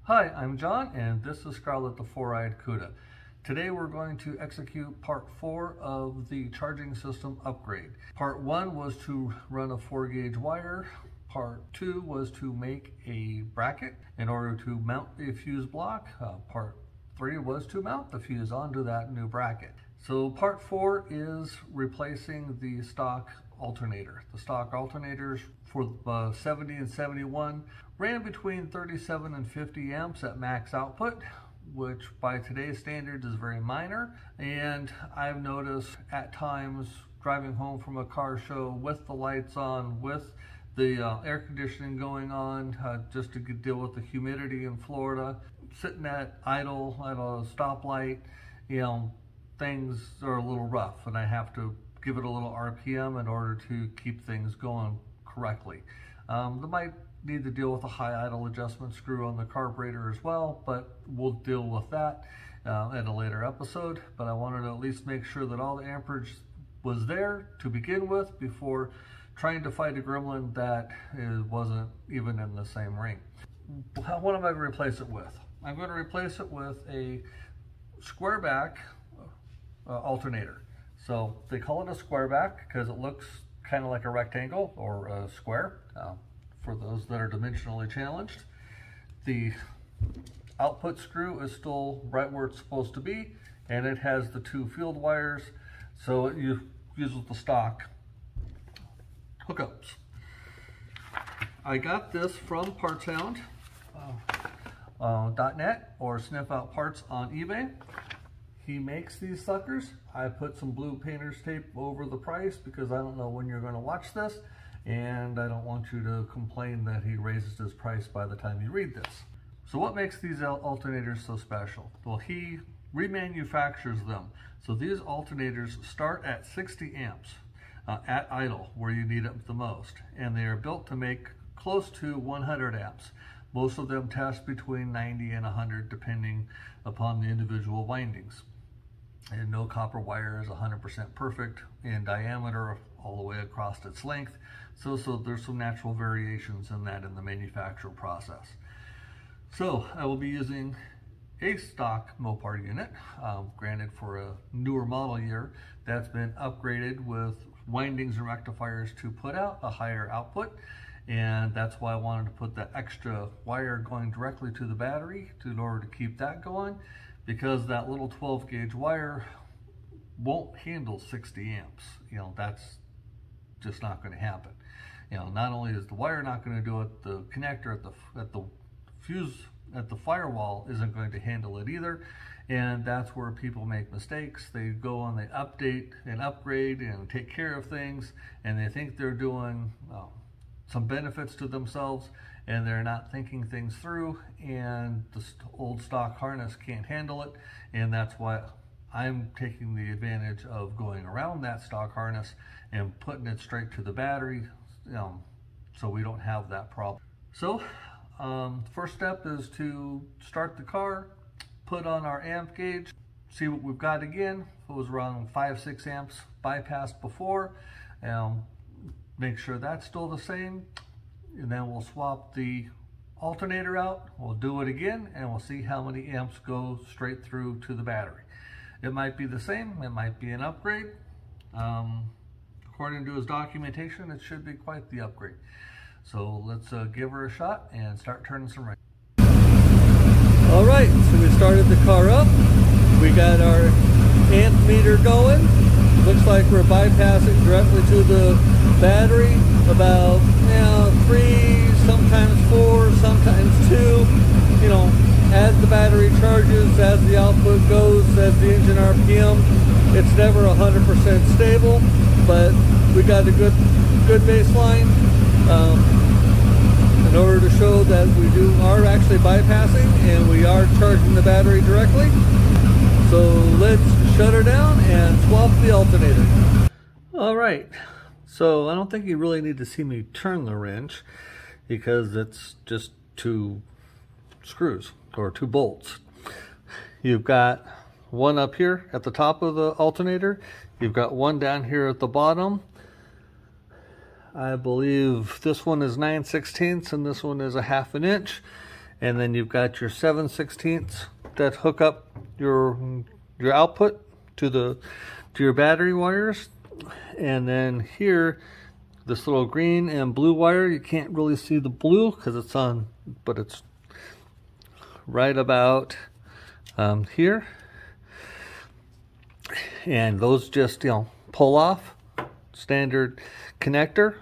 Hi, I'm John, and this is Scarlett the Four-Eyed Cuda. Today we're going to execute part 4 of the charging system upgrade. Part 1 was to run a 4-gauge wire. Part 2 was to make a bracket in order to mount the fuse block. Part 3 was to mount the fuse onto that new bracket. So part 4 is replacing the stock alternator. The stock alternators for 70 and 71 ran between 37 and 50 amps at max output, which by today's standards is very minor. And I've noticed at times driving home from a car show with the lights on, with the air conditioning going on, just to deal with the humidity in Florida, sitting at idle at a stoplight, things are a little rough, and I have to give it a little RPM in order to keep things going correctly. They might need to deal with a high idle adjustment screw on the carburetor as well, but we'll deal with that at a later episode. But I wanted to at least make sure that all the amperage was there to begin with before trying to fight a gremlin that wasn't even in the same ring. What am I going to replace it with? I'm going to replace it with a square back alternator. So they call it a square back because it looks kind of like a rectangle or a square for those that are dimensionally challenged. The output screw is still right where it's supposed to be, and it has the 2 field wires, so it uses the stock hookups. I got this from partshound.net or sniff out parts on eBay. He makes these suckers. I put some blue painter's tape over the price because I don't know when you're going to watch this, and I don't want you to complain that he raises his price by the time you read this. So what makes these alternators so special? Well, he remanufactures them. So these alternators start at 60 amps at idle, where you need it the most, and they are built to make close to 100 amps. Most of them test between 90 and 100 depending upon the individual windings. And no copper wire is 100% perfect in diameter all the way across its length. So there's some natural variations in that in the manufacturing process. So I will be using a stock Mopar unit, granted for a newer model year, that's been upgraded with windings and rectifiers to put out a higher output. And that's why I wanted to put that extra wire going directly to the battery in order to keep that going, because that little 12-gauge wire won't handle 60 amps. That's just not going to happen. Not only is the wire not going to do it, the connector at the fuse at the firewall isn't going to handle it either. And that's where people make mistakes. They go and they update and upgrade and take care of things, and they think they're doing some benefits to themselves, and they're not thinking things through, and the old stock harness can't handle it. And that's why I'm taking the advantage of going around that stock harness and putting it straight to the battery, so we don't have that problem. So first step is to start the car, put on our amp gauge, see what we've got again. It was around 5-6 amps bypassed before. Make sure that's still the same, and then we'll swap the alternator out. We'll do it again, and we'll see how many amps go straight through to the battery. It might be the same, it might be an upgrade. According to his documentation, it should be quite the upgrade. So let's give her a shot and start turning some rings. All right, so we started the car up. We got our amp meter going. Looks like we're bypassing directly to the battery about 3, sometimes 4, sometimes 2. As the battery charges, as the output goes, as the engine RPM, it's never 100% stable, but we got a good baseline. In order to show that we are actually bypassing and we are charging the battery directly. So let's shut her down and swap the alternator. All right, so I don't think you really need to see me turn the wrench because it's just 2 screws or 2 bolts. You've got one up here at the top of the alternator. You've got one down here at the bottom. I believe this one is 9/16 and this one is 1/2 inch. and then you've got your 7/16 that hook up your output to your battery wires. And then here, this little green and blue wire, you can't really see the blue because it's on, but it's right about here. And those just, pull off. Standard connector.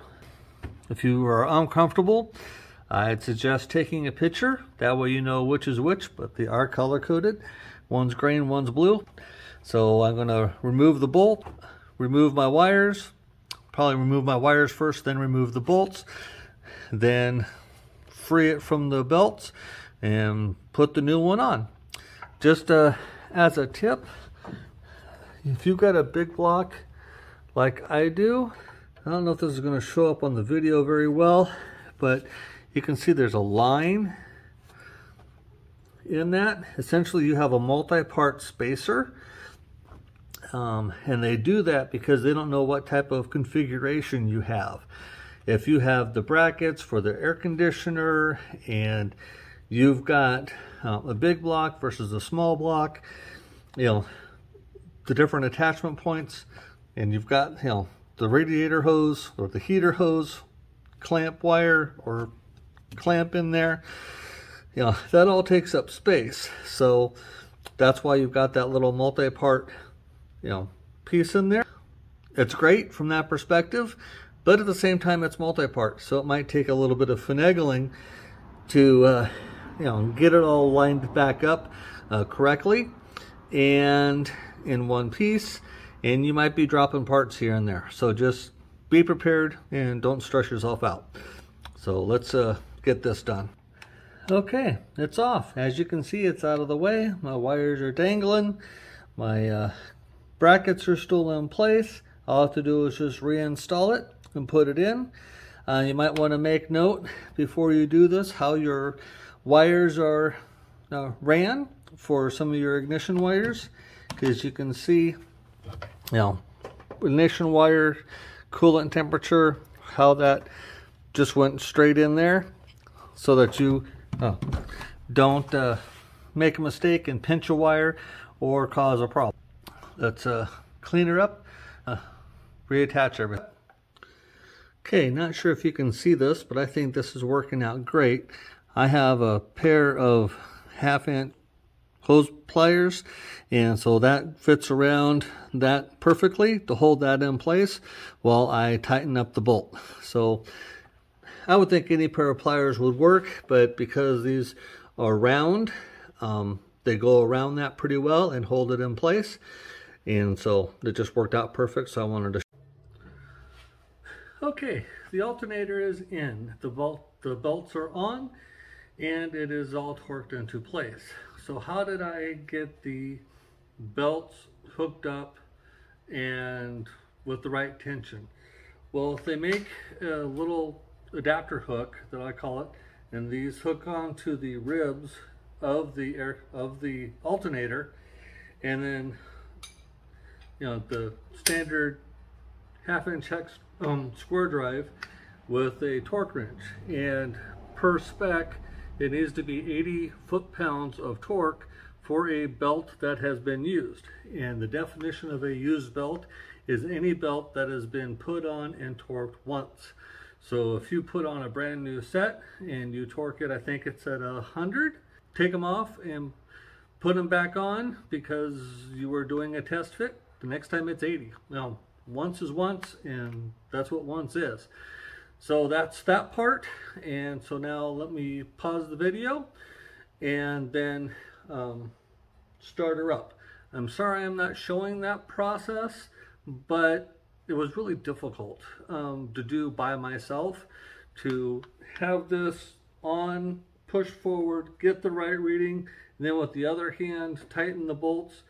If you are uncomfortable, I'd suggest taking a picture. That way you know which is which, but they are color coded. One's green, one's blue. So I'm going to remove the bolt, remove my wires, probably remove my wires first, then remove the bolts, then free it from the belts and put the new one on. Just as a tip, if you've got a big block like I do, I don't know if this is going to show up on the video very well, but you can see there's a line in that. Essentially you have a multi-part spacer, and they do that because they don't know what type of configuration you have. If you have the brackets for the air conditioner and you've got a big block versus a small block, the different attachment points, and you've got the radiator hose or the heater hose clamp wire or clamp in there, that all takes up space. So that's why you've got that little multi-part piece in there. It's great from that perspective, but at the same time it's multi-part, so it might take a little bit of finagling to get it all lined back up correctly and in one piece, and you might be dropping parts here and there. So just be prepared and don't stress yourself out. So let's get this done. Okay, it's off. As you can see, it's out of the way. My wires are dangling. My brackets are still in place. All I have to do is just reinstall it and put it in. You might want to make note before you do this how your wires are ran for some of your ignition wires, because you can see ignition wire, coolant temperature, how that just went straight in there, so that you don't make a mistake and pinch a wire or cause a problem. Let's clean her up, reattach everything. Okay, not sure if you can see this, but I think this is working out great. I have a pair of 1/2-inch hose pliers, and so that fits around that perfectly to hold that in place while I tighten up the bolt. So I would think any pair of pliers would work, but because these are round, they go around that pretty well and hold it in place, and so it just worked out perfect. So I wanted to. Okay, the alternator is in. The belts are on, and it is all torqued into place. So how did I get the belts hooked up and with the right tension? Well, if they make a little adapter hook, that I call it, and these hook onto the ribs of the alternator, and then the standard 1/2-inch hex square drive with a torque wrench, and per spec it needs to be 80 foot-pounds of torque for a belt that has been used. And the definition of a used belt is any belt that has been put on and torqued once. So if you put on a brand new set and you torque it, I think it's at 100, take them off and put them back on because you were doing a test fit. The next time it's 80. Now, once is once, and that's what once is. So that's that part. And so now let me pause the video and then start her up. I'm sorry I'm not showing that process, but it was really difficult to do by myself, to have this on, push forward, get the right reading, and then with the other hand tighten the bolts.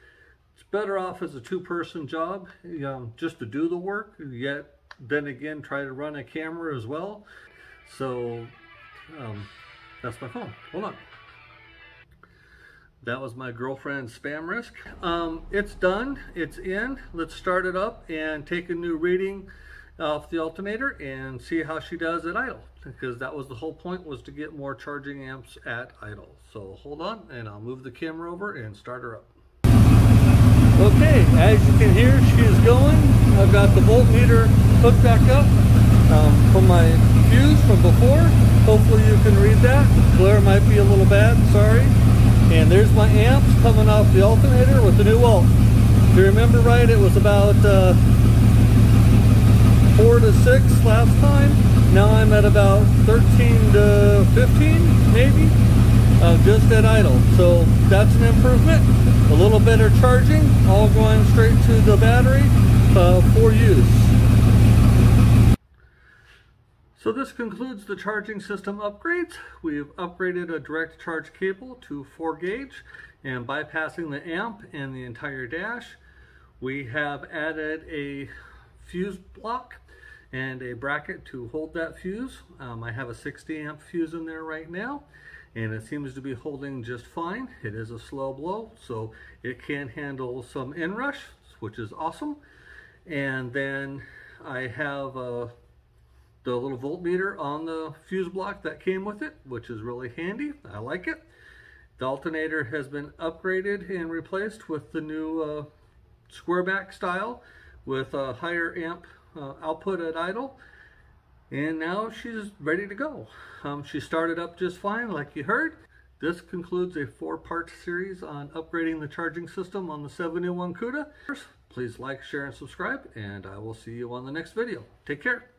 It's better off as a two-person job, just to do the work, yet then again try to run a camera as well. So that's my phone. Hold on. That was my girlfriend's spam risk. It's done, it's in. Let's start it up and take a new reading off the alternator and see how she does at idle, because that was the whole point, was to get more charging amps at idle. So hold on and I'll move the camera over and start her up. Okay, as you can hear, she's going. I've got the voltmeter hooked back up from my fuse from before. Hopefully you can read that. Glare might be a little bad, sorry. And there's my amps coming off the alternator with the new volt. If you remember right, it was about 4 to 6 last time. Now I'm at about 13 to 15 maybe, just at idle. So that's an improvement. A little better charging, all going straight to the battery for use. So this concludes the charging system upgrades. We've upgraded a direct charge cable to 4 gauge and bypassing the amp and the entire dash. We have added a fuse block and a bracket to hold that fuse. I have a 60 amp fuse in there right now, and it seems to be holding just fine. It is a slow blow, so it can handle some inrush, which is awesome. And then I have the little voltmeter on the fuse block that came with it, which is really handy. I like it. The alternator has been upgraded and replaced with the new square back style with a higher amp output at idle. And now she's ready to go. She started up just fine, like you heard. This concludes a 4-part series on upgrading the charging system on the 701 CUDA. Please like, share, and subscribe, and I will see you on the next video. Take care.